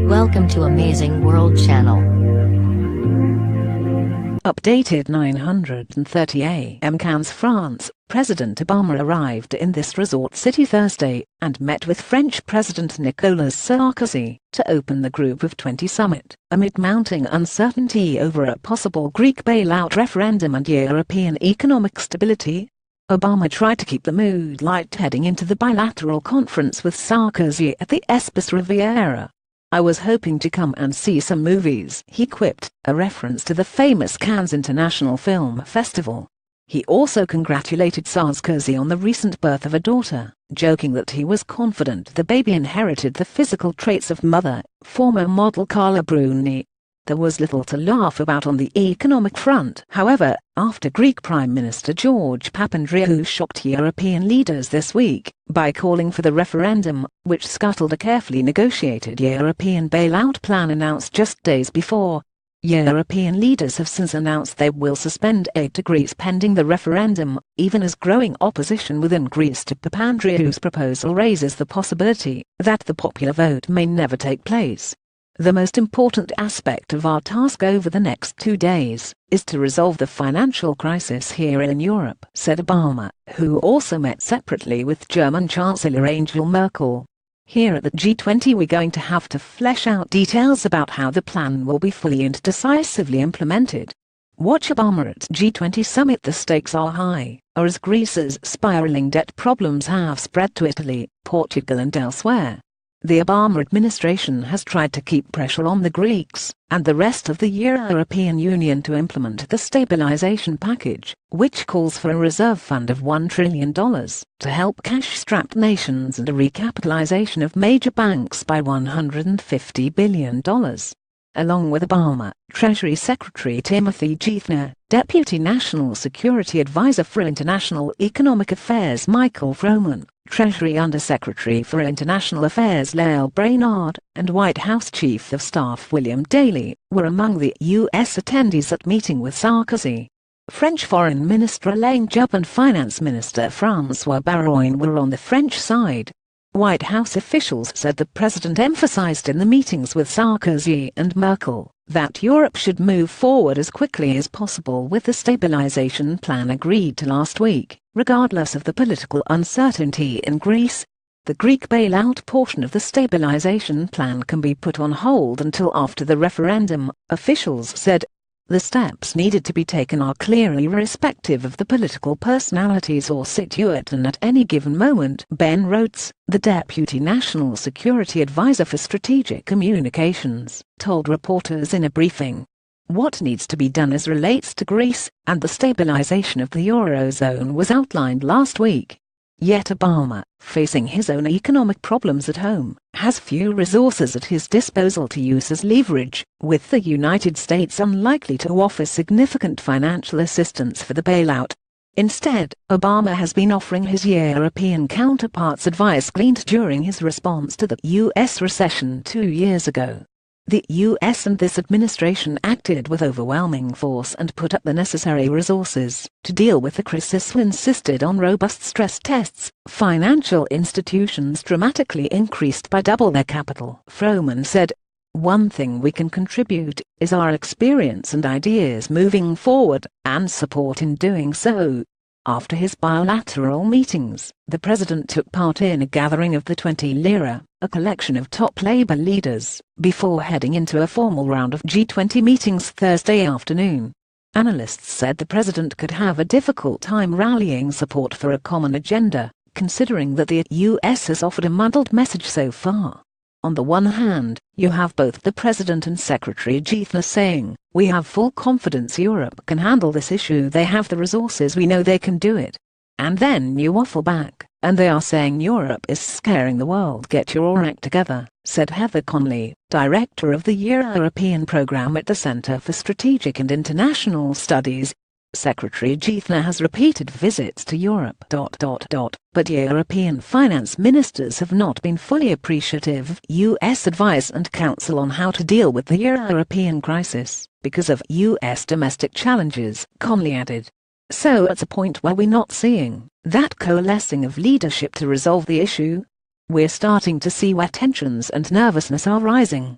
Welcome to Amazing World Channel. Updated 9:30 a.m. Cannes, France. President Obama arrived in this resort city Thursday and met with French President Nicolas Sarkozy to open the Group of 20 summit, amid mounting uncertainty over a possible Greek bailout referendum and European economic stability. Obama tried to keep the mood light heading into the bilateral conference with Sarkozy at the Espace Riviera. "I was hoping to come and see some movies," he quipped, a reference to the famous Cannes International Film Festival. He also congratulated Sarkozy on the recent birth of a daughter, joking that he was confident the baby inherited the physical traits of mother, former model Carla Bruni. There was little to laugh about on the economic front, however, after Greek Prime Minister George Papandreou shocked European leaders this week by calling for the referendum, which scuttled a carefully negotiated European bailout plan announced just days before. European leaders have since announced they will suspend aid to Greece pending the referendum, even as growing opposition within Greece to Papandreou's proposal raises the possibility that the popular vote may never take place. "The most important aspect of our task over the next 2 days is to resolve the financial crisis here in Europe," said Obama, who also met separately with German Chancellor Angela Merkel. "Here at the G20 we're going to have to flesh out details about how the plan will be fully and decisively implemented." Watch Obama at G20 summit. The stakes are high, or as Greece's spiraling debt problems have spread to Italy, Portugal and elsewhere. The Obama administration has tried to keep pressure on the Greeks and the rest of the European Union to implement the stabilization package, which calls for a reserve fund of $1 trillion to help cash-strapped nations and a recapitalization of major banks by $150 billion. Along with Obama, Treasury Secretary Timothy Geithner, Deputy National Security Advisor for International Economic Affairs Michael Froman, Treasury Undersecretary for International Affairs Lael Brainard, and White House Chief of Staff William Daley were among the U.S. attendees at meeting with Sarkozy. French Foreign Minister Alain Juppé and Finance Minister François Bayrou were on the French side. White House officials said the president emphasized in the meetings with Sarkozy and Merkel that Europe should move forward as quickly as possible with the stabilization plan agreed to last week, regardless of the political uncertainty in Greece. The Greek bailout portion of the stabilization plan can be put on hold until after the referendum, officials said. The steps needed to be taken are clearly irrespective of the political personalities or situation at any given moment, Ben Rhodes, the Deputy National Security Advisor for Strategic Communications, told reporters in a briefing. What needs to be done as relates to Greece and the stabilization of the Eurozone was outlined last week. Yet Obama, facing his own economic problems at home, has few resources at his disposal to use as leverage, with the United States unlikely to offer significant financial assistance for the bailout. Instead, Obama has been offering his European counterparts advice gleaned during his response to the U.S. recession 2 years ago. The U.S. and this administration acted with overwhelming force and put up the necessary resources to deal with the crisis. Insisted on robust stress tests. Financial institutions dramatically increased by double their capital, Froman said. "One thing we can contribute is our experience and ideas moving forward, and support in doing so." After his bilateral meetings, the president took part in a gathering of the 20 Lira, a collection of top labor leaders, before heading into a formal round of G20 meetings Thursday afternoon. Analysts said the president could have a difficult time rallying support for a common agenda, considering that the U.S. has offered a muddled message so far. On the one hand, you have both the president and Secretary Geithner saying, "We have full confidence Europe can handle this issue, they have the resources, we know they can do it." And then you waffle back, and they are saying Europe is scaring the world. "Get your act together," said Heather Conley, director of the European program at the Center for Strategic and International Studies. Secretary Geithner has repeated visits to Europe. But European finance ministers have not been fully appreciative of U.S. advice and counsel on how to deal with the European crisis, because of U.S. domestic challenges, Conley added. So it's a point where we're not seeing that coalescing of leadership to resolve the issue. We're starting to see where tensions and nervousness are rising.